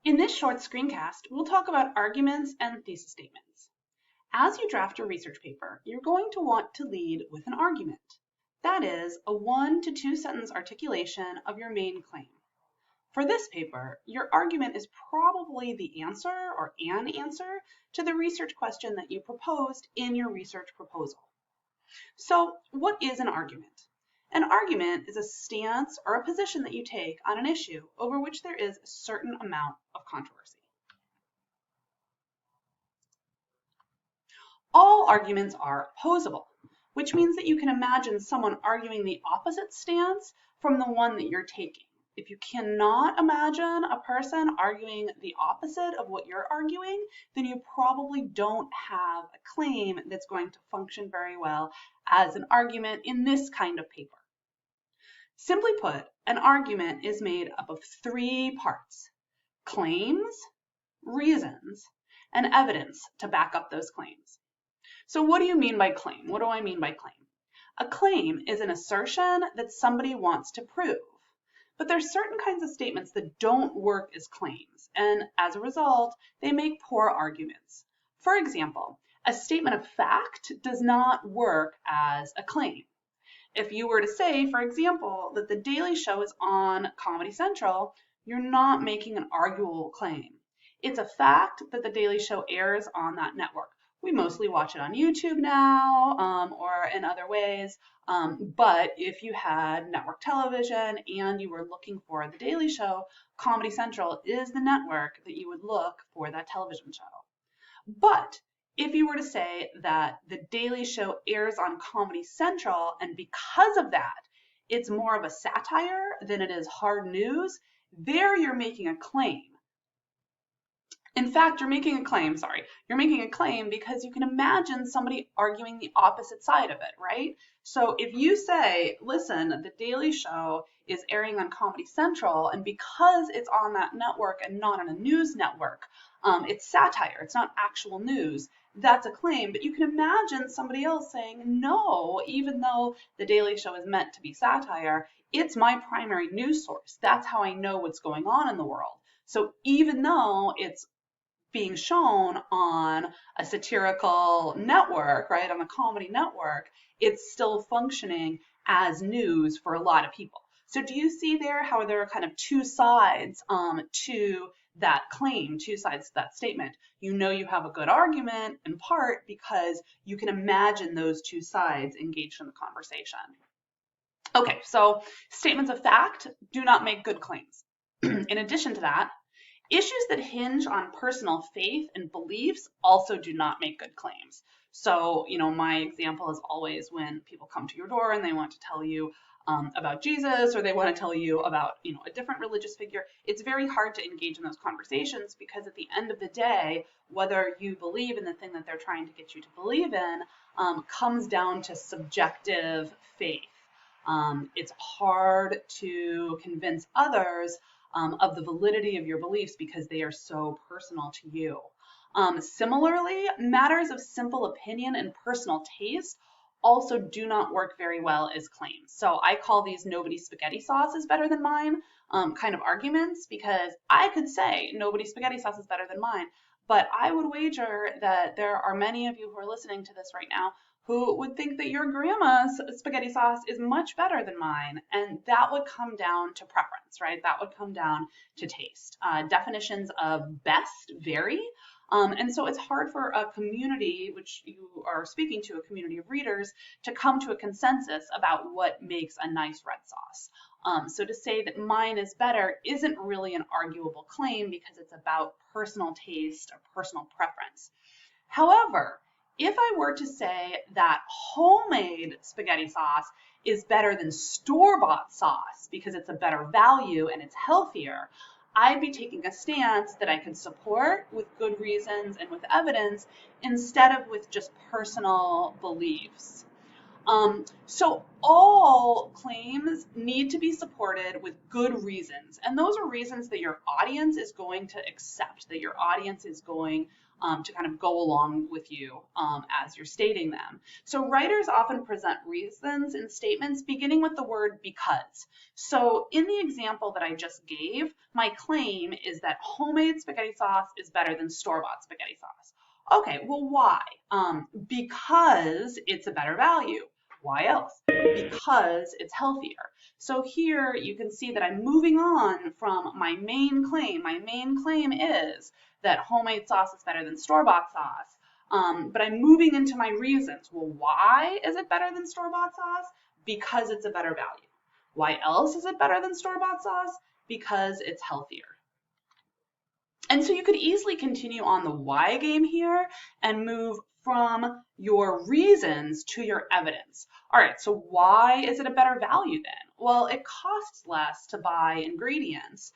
In this short screencast, we'll talk about arguments and thesis statements. As you draft your research paper, you're going to want to lead with an argument. That is, a 1 to 2 sentence articulation of your main claim. For this paper, your argument is probably the answer or an answer to the research question that you proposed in your research proposal. So, what is an argument? An argument is a stance or a position that you take on an issue over which there is a certain amount of controversy. All arguments are opposable, which means that you can imagine someone arguing the opposite stance from the one that you're taking. If you cannot imagine a person arguing the opposite of what you're arguing, then you probably don't have a claim that's going to function very well as an argument in this kind of paper. Simply put, an argument is made up of 3 parts: claims, reasons, and evidence to back up those claims. So what do you mean by claim? What do I mean by claim? A claim is an assertion that somebody wants to prove, but there's certain kinds of statements that don't work as claims, and as a result, they make poor arguments. For example, a statement of fact does not work as a claim. If you were to say, for example, that The Daily Show is on Comedy Central, you're not making an arguable claim. It's a fact that The Daily Show airs on that network. We mostly watch it on YouTube now or in other ways, but if you had network television and you were looking for The Daily Show, Comedy Central is the network that you would look for that television show. But if you were to say that The Daily Show airs on Comedy Central, and because of that, it's more of a satire than it is hard news, there you're making a claim. In fact, you're making a claim because you can imagine somebody arguing the opposite side of it, right? So if you say, listen, The Daily Show is airing on Comedy Central, and because it's on that network and not on a news network, it's satire, it's not actual news, that's a claim. But you can imagine somebody else saying, no, even though The Daily Show is meant to be satire, it's my primary news source. That's how I know what's going on in the world. So even though it's being shown on a satirical network, right, on a comedy network, it's still functioning as news for a lot of people. So do you see there how there are kind of 2 sides to that claim, 2 sides to that statement? You know you have a good argument in part because you can imagine those 2 sides engaged in the conversation. Okay, so statements of fact do not make good claims. In addition to that, issues that hinge on personal faith and beliefs also do not make good claims. So, my example is always when people come to your door and they want to tell you about Jesus, or they want to tell you about, a different religious figure. It's very hard to engage in those conversations because at the end of the day, whether you believe in the thing that they're trying to get you to believe in comes down to subjective faith. It's hard to convince others of the validity of your beliefs because they are so personal to you. Similarly, matters of simple opinion and personal taste also do not work very well as claims. So I call these nobody's spaghetti sauce is better than mine kind of arguments, because I could say nobody's spaghetti sauce is better than mine, but I would wager that there are many of you who are listening to this right now who would think that your grandma's spaghetti sauce is much better than mine. And that would come down to preference, right? That would come down to taste. Definitions of best vary. And so it's hard for a community, which you are speaking to, a community of readers, to come to a consensus about what makes a nice red sauce. So to say that mine is better isn't really an arguable claim because it's about personal taste or personal preference. However, if I were to say that homemade spaghetti sauce is better than store-bought sauce because it's a better value and it's healthier, I'd be taking a stance that I can support with good reasons and with evidence instead of with just personal beliefs. So all claims need to be supported with good reasons, and those are reasons that your audience is going to accept, that your audience is going to kind of go along with you as you're stating them. So writers often present reasons in statements beginning with the word because. So in the example that I just gave, my claim is that homemade spaghetti sauce is better than store-bought spaghetti sauce. Okay, well, why? Because it's a better value. Why else? Because it's healthier. So here you can see that I'm moving on from my main claim. My main claim is that homemade sauce is better than store-bought sauce. But I'm moving into my reasons. Well, why is it better than store-bought sauce? Because it's a better value. Why else is it better than store-bought sauce? Because it's healthier. And so you could easily continue on the why game here and move from your reasons to your evidence. All right, so why is it a better value then? Well, it costs less to buy ingredients,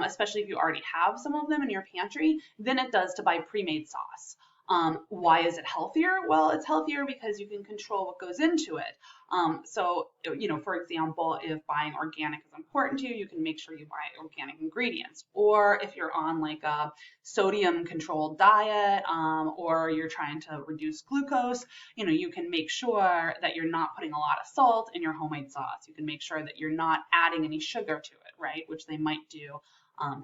especially if you already have some of them in your pantry, than it does to buy pre-made sauce. Why is it healthier? Well, it's healthier because you can control what goes into it. So, for example, if buying organic is important to you, you can make sure you buy organic ingredients. Or if you're on like a sodium controlled diet, or you're trying to reduce glucose, you can make sure that you're not putting a lot of salt in your homemade sauce. You can make sure that you're not adding any sugar to it, right? Which they might do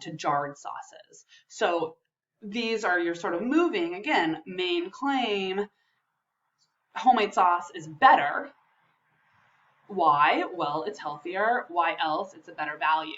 to jarred sauces. So these are your sort of moving, again, main claim, homemade sauce is better. Why? Well, it's healthier. Why else? It's a better value.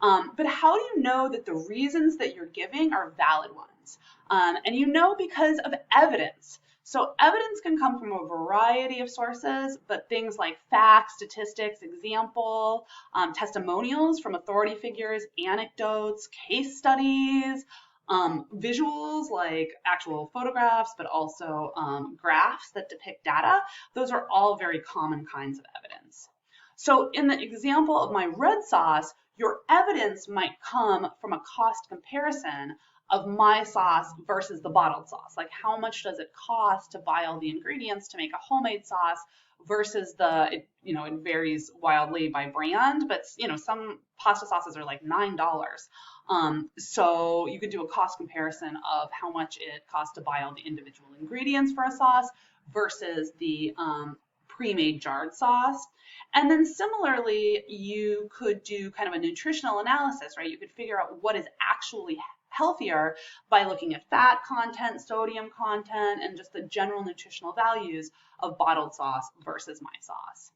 But how do you know that the reasons that you're giving are valid ones? And you know because of evidence. So evidence can come from a variety of sources, but things like facts, statistics, example, testimonials from authority figures, anecdotes, case studies, visuals like actual photographs, but also graphs that depict data. Those are all very common kinds of evidence. So in the example of my red sauce, your evidence might come from a cost comparison of my sauce versus the bottled sauce. Like how much does it cost to buy all the ingredients to make a homemade sauce versus it varies wildly by brand, but some pasta sauces are like $9. So you could do a cost comparison of how much it costs to buy all the individual ingredients for a sauce versus the pre-made jarred sauce. And then similarly, you could do kind of a nutritional analysis, right? You could figure out what is actually healthier by looking at fat content, sodium content, and just the general nutritional values of bottled sauce versus my sauce.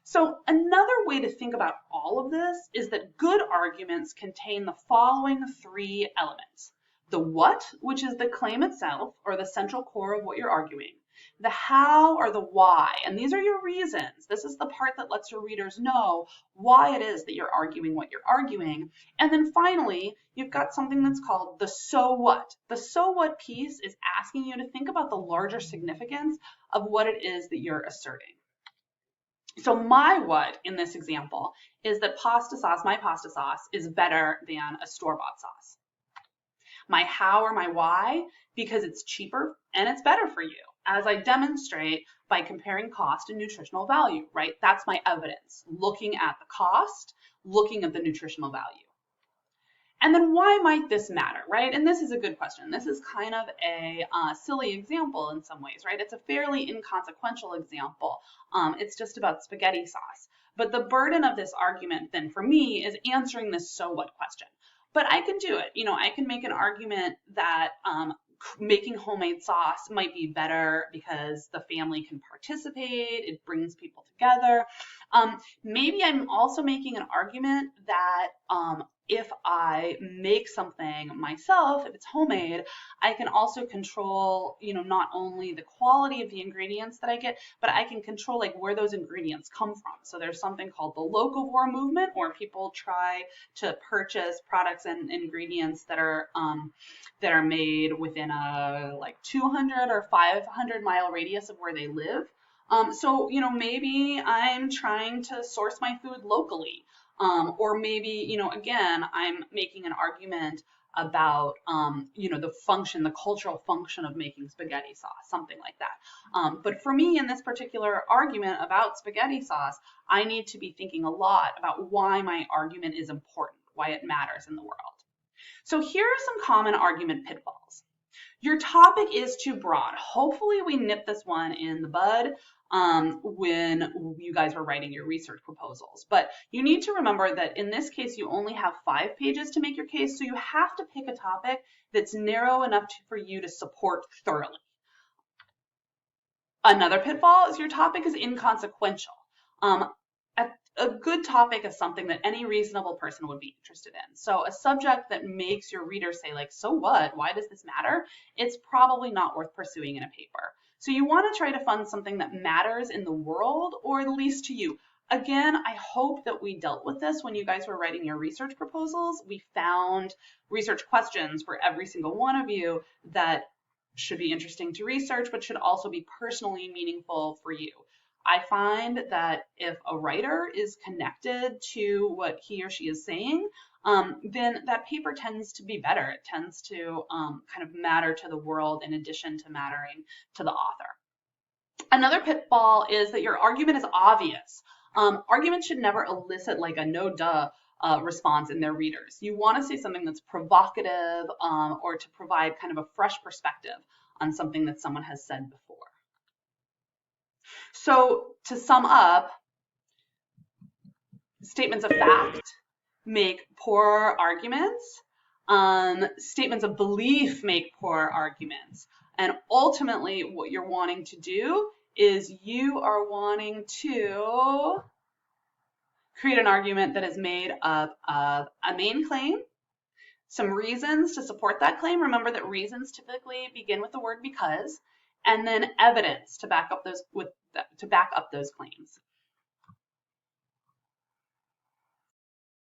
So another way to think about all of this is that good arguments contain the following three elements. The what, which is the claim itself, or the central core of what you're arguing. The how, or the why, and these are your reasons. This is the part that lets your readers know why it is that you're arguing what you're arguing. And then finally, you've got something that's called the so what. The so what piece is asking you to think about the larger significance of what it is that you're asserting. So my what in this example is that my pasta sauce is better than a store-bought sauce. My how or my why, because it's cheaper and it's better for you, as I demonstrate by comparing cost and nutritional value, right? That's my evidence, looking at the cost, looking at the nutritional value. And then why might this matter, right? And this is a good question. This is kind of a silly example in some ways, right? It's a fairly inconsequential example. It's just about spaghetti sauce. But the burden of this argument then for me is answering this so what question. But I can do it. I can make an argument that making homemade sauce might be better because the family can participate, it brings people together. Maybe I'm also making an argument that if I make something myself, if it's homemade, I can also control, not only the quality of the ingredients that I get, but I can control like where those ingredients come from. So there's something called the locavore movement, where people try to purchase products and ingredients that are made within a like 200 or 500 mile radius of where they live. So maybe I'm trying to source my food locally. Or maybe, you know, again, I'm making an argument about, you know, the cultural function of making spaghetti sauce, something like that. But for me, in this particular argument about spaghetti sauce, I need to be thinking a lot about why my argument is important, why it matters in the world. So here are some common argument pitfalls. Your topic is too broad. Hopefully we nip this one in the bud when you guys were writing your research proposals. But you need to remember that in this case, you only have 5 pages to make your case, so you have to pick a topic that's narrow enough for you to support thoroughly. Another pitfall is your topic is inconsequential. A good topic is something that any reasonable person would be interested in. So a subject that makes your reader say, like, so what? Why does this matter? It's probably not worth pursuing in a paper. So you want to try to fund something that matters in the world, or at least to you. Again, I hope that we dealt with this when you guys were writing your research proposals. We found research questions for every single one of you that should be interesting to research, but should also be personally meaningful for you. I find that if a writer is connected to what he or she is saying, then that paper tends to be better. It tends to kind of matter to the world in addition to mattering to the author. Another pitfall is that your argument is obvious. Arguments should never elicit like a no duh response in their readers. You want to say something that's provocative or to provide kind of a fresh perspective on something that someone has said before. So to sum up, statements of fact make poor arguments. Statements of belief make poor arguments. And ultimately, what you're wanting to do is you are wanting to create an argument that is made up of a main claim, some reasons to support that claim. Remember that reasons typically begin with the word because, and then evidence to back up those claims.